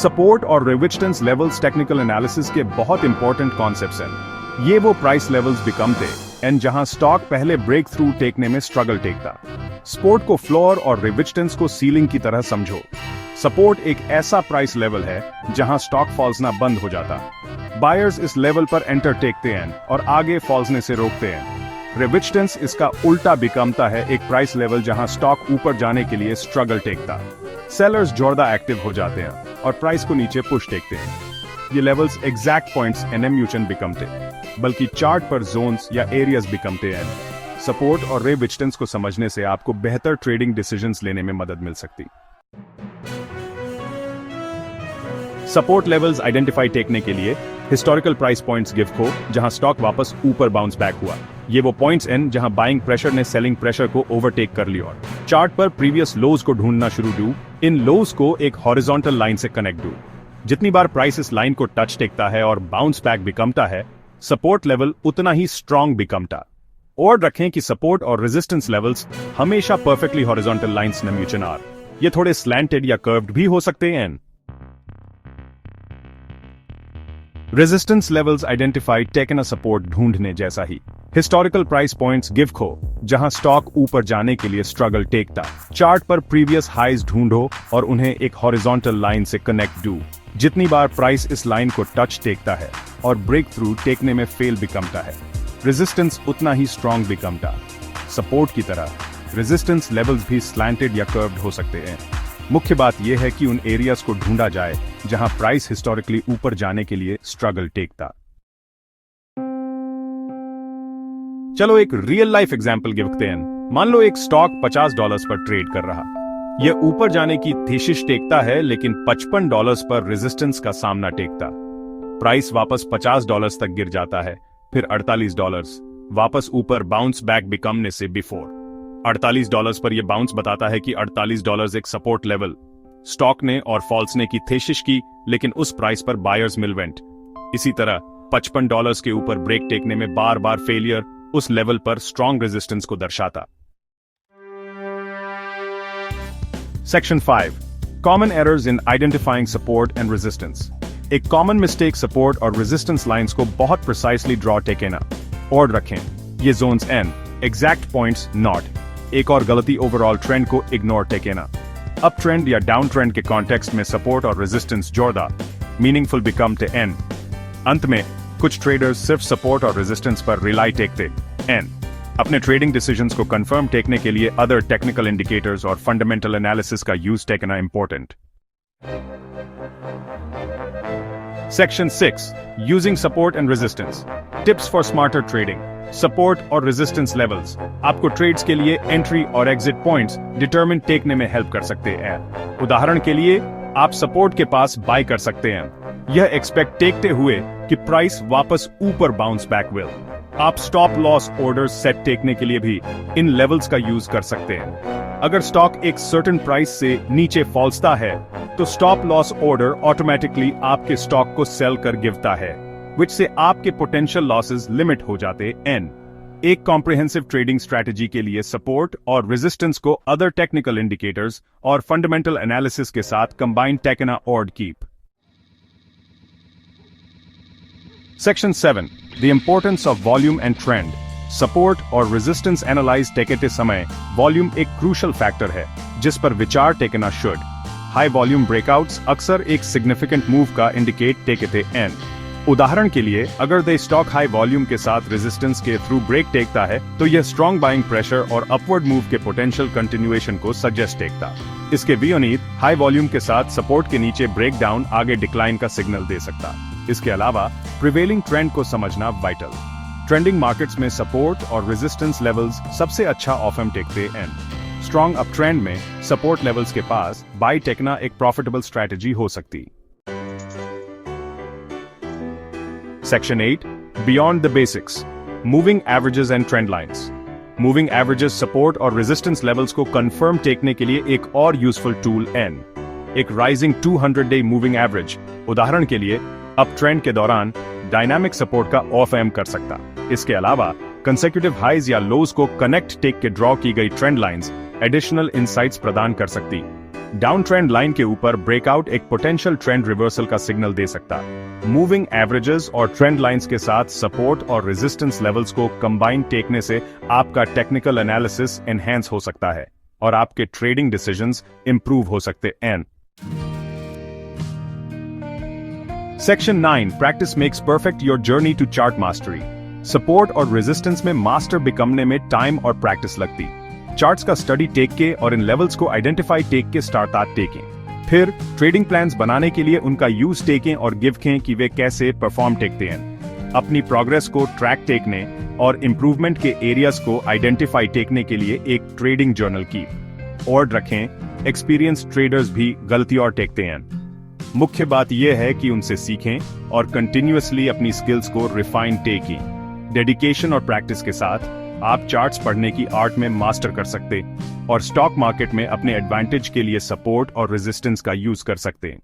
Support और resistance levels technical analysis के बहुत इंपॉर्टेंट कॉन्सेप्ट्स हैं। ये वो प्राइस लेवल्स बिकमते एंड जहां स्टॉक पहले ब्रेक थ्रू टेकने में स्ट्रगल टेकता। सपोर्ट को फ्लोर और रेजिस्टेंस को सीलिंग की तरह समझो। सपोर्ट एक ऐसा प्राइस लेवल है जहां स्टॉक फॉल्सना बंद हो जाता। बायर्स इस लेवल पर एंटर टेकते हैं और आगे फॉल्सने से रोकते हैं। रेजिस्टेंस इसका उल्टा बिकमता है, एक प्राइस लेवल जहां स्टॉक ऊपर जाने के लिए स्ट्रगल टेकता। सेलर्स जोरदार एक्टिव हो जाते हैं और प्राइस को नीचे पुश टेकते हैं। ये लेवल्स एग्जैक्ट पॉइंट्स एनएमयूचन बिकमते, बल्कि चार्ट पर जोन्स या एरियाज बिकमते हैं। सपोर्ट और रेजिस्टेंस को समझने से आपको बेहतर ट्रेडिंग डिसीजंस लेने में मदद मिल सकती। सपोर्ट लेवल्स आइडेंटिफाई टेकने के लिए हिस्टोरिकल प्राइस पॉइंट्स गिव को, जहां स्टॉक वापस ऊपर बाउंस बैक हुआ। ये वो पॉइंट्स हैं जहां बाइंग प्रेशर ने सेलिंग प्रेशर को ओवरटेक कर लिया और चार्ट पर प्रीवियस लोज को ढूंढना शुरू डू। इन लोज को एक हॉरिजॉन्टल लाइन से कनेक्ट डू। जितनी बार प्राइस इस लाइन को टच टेकता है और बाउंस बैक बिकमता है, सपोर्ट लेवल उतना ही स्ट्रांग बिकमता। और रखें कि सपोर्ट और रेजिस्टेंस लेवल्स हमेशा परफेक्टली हॉरिजॉन्टल लाइंस न म्यूचन आर। ये थोड़े स्लैंटेड या कर्व्ड भी हो सकते हैं। Resistance levels identify taken support ढूंढने जैसा ही। हिस्टोरिकल प्राइस पॉइंट्स गिव खो, जहां स्टॉक ऊपर जाने के लिए स्ट्रगल टेकता। चार्ट पर प्रीवियस हाइज ढूंढो और उन्हें एक हॉरिजॉन्टल लाइन से कनेक्ट डू। जितनी बार प्राइस इस लाइन को टच टेकता है और ब्रेक थ्रू टेकने में फेल बिकमता है, रेजिस्टेंस उतना ही स्ट्रांग बिकमता। सपोर्ट की तरह रेजिस्टेंस लेवल्स भी स्लैंटेड या कर्व्ड हो सकते हैं। मुख्य बात यह है कि उन एरियाज को ढूंढा जाए जहां प्राइस हिस्टोरिकली ऊपर जाने के लिए स्ट्रगल टेकता। चलो एक रियल लाइफ एग्जांपल गिवते हैं। मान लो एक स्टॉक $50 पर ट्रेड कर रहा। यह ऊपर जाने की थीसिस टेकता है, लेकिन $55 पर रेजिस्टेंस का सामना टेकता। प्राइस वापस $50 तक गिर जाता है, फिर $48, वापस ऊपर बाउंस बैक बिकमने से बिफोर। $48 पर यह बाउंस बताता है कि $48 एक सपोर्ट लेवल। स्टॉक ने और फॉल्स ने की थेशिश की, लेकिन उस प्राइस पर बायर्स मिल वेंट। इसी तरह $55 के ऊपर ब्रेक टेकने में बार बार फेलियर उस लेवल पर स्ट्रॉन्ग रेजिस्टेंस को दर्शाता। Section 5 common errors in identifying support and resistance. एक कॉमन मिस्टेक सपोर्ट और रेजिस्टेंस लाइंस को बहुत प्रिसाइसली ड्रॉ टेकेना और रखें। ये zones an exact points not. एक और गलती ओवरऑल ट्रेंड को इग्नोर टेकेना। अप ट्रेंड या डाउन ट्रेंड के कॉन्टेक्स्ट में सपोर्ट और रेजिस्टेंस जोरदार मीनिंगफुल बिकम टे एन। अंत में कुछ ट्रेडर्स सिर्फ सपोर्ट और रेजिस्टेंस पर रिलाई टेकते एन। अपने ट्रेडिंग डिसीजंस को कंफर्म टेकने के लिए अदर टेक्निकल इंडिकेटर्स और फंडामेंटल एनालिसिस का यूज टेकना important. Section 6 using support and resistance tips for smarter trading. Support और रेजिस्टेंस लेवल्स आपको ट्रेड्स के लिए एंट्री और एग्जिट पॉइंट्स डिटरमिन टेकने में हेल्प कर सकते हैं। उदाहरण के लिए आप सपोर्ट के पास बाय कर सकते हैं, यह एक्सपेक्ट टेकते हुए कि प्राइस वापस ऊपर बाउंस बैक विल। आप स्टॉप लॉस ऑर्डर्स सेट टेकने के लिए भी इन लेवल्स का यूज कर सकते हैं। अगर स्टॉक एक सर्टेन प्राइस से नीचे फॉल्सता है, तो स्टॉप लॉस ऑर्डर ऑटोमेटिकली आपके स्टॉक को सेल कर गिरता है, विच से आपके पोटेंशियल लॉसेस लिमिट हो जाते एन। एक कॉम्प्रिहेंसिव ट्रेडिंग स्ट्रैटेजी के लिए सपोर्ट और रेजिस्टेंस को अदर टेक्निकल इंडिकेटर्स और फंडामेंटल एनालिसिस के साथ कंबाइन टेकना और keep. Section 7 the importance of volume and trend. Support और रेजिस्टेंस एनालाइज टेकते समय वॉल्यूम एक क्रूशल फैक्टर है जिस पर विचार टेकना शुड। हाई वॉल्यूम ब्रेकआउट्स अक्सर एक सिग्निफिकेंट मूव का इंडिकेट टेकते एन। उदाहरण के लिए अगर द स्टॉक हाई वॉल्यूम के साथ रेजिस्टेंस के थ्रू ब्रेक टेकता है, तो यह स्ट्रॉन्ग बाइंग प्रेशर और अपवर्ड मूव के पोटेंशियल कंटिन्यूएशन को सजेस्ट टेकता। इसके विपरीत हाई वॉल्यूम के साथ सपोर्ट के नीचे ब्रेक डाउन आगे डिक्लाइन का सिग्नल दे सकता। इसके अलावा प्रिवेलिंग ट्रेंड को समझना वाइटल। ट्रेंडिंग मार्केट्स में सपोर्ट और रेजिस्टेंस लेवल्स सबसे अच्छा ऑफएम टेकते हैं। स्ट्रॉन्ग अप ट्रेंड में सपोर्ट लेवल्स के पास बाय टेकना एक प्रॉफिटेबल स्ट्रैटेजी हो सकती। Section 8 Beyond the Basics Moving Averages and Trend Lines। Moving Averages support और रेजिस्टेंस लेवल्स को कंफर्म टेकने के लिए एक और यूजफुल टूल एन। एक राइजिंग 200-डे मूविंग एवरेज उदाहरण के लिए अप ट्रेंड के दौरान डायनामिक सपोर्ट का ऑफ एम कर सकता। इसके अलावा कंसेक्यूटिव हाइज या लोज को कनेक्ट टेक के ड्रॉ की गई ट्रेंड लाइंस एडिशनल इनसाइट्स प्रदान कर सकती। डाउन ट्रेंड लाइन के ऊपर ब्रेकआउट एक पोटेंशियल ट्रेंड रिवर्सल का सिग्नल दे सकता है। मूविंग एवरेजेस और ट्रेंड लाइंस के साथ सपोर्ट और रेजिस्टेंस लेवल्स को कंबाइन टेकने से आपका टेक्निकल एनालिसिस एनहेंस हो सकता है और आपके ट्रेडिंग डिसीजंस इंप्रूव हो सकते हैं। Section 9 practice makes perfect your journey to chart mastery. Support और रेजिस्टेंस में मास्टर बिकमने में टाइम और प्रैक्टिस लगती। चार्ट्स का स्टडी टेक के और इन लेवल्स को आइडेंटिफाई टेक के स्टार्ट टेकें। फिर ट्रेडिंग प्लान्स बनाने के लिए उनका यूज टेकें और गिवें कि वे कैसे परफॉर्म टेकते हैं। अपनी प्रोग्रेस को ट्रैक टेकने और इंप्रूवमेंट के एरियाज को आइडेंटिफाई टेकने के लिए एक ट्रेडिंग जर्नल की और रखें। एक्सपीरियंस ट्रेडर्स भी गलती और टेकते हैं। मुख्य बात यह है कि उनसे सीखें और कंटिन्यूअसली अपनी स्किल्स को रिफाइन टेकें। डेडिकेशन और प्रैक्टिस के साथ आप चार्ट्स पढ़ने की आर्ट में मास्टर कर सकते और स्टॉक मार्केट में अपने एडवांटेज के लिए सपोर्ट और रेजिस्टेंस का यूज कर सकते हैं।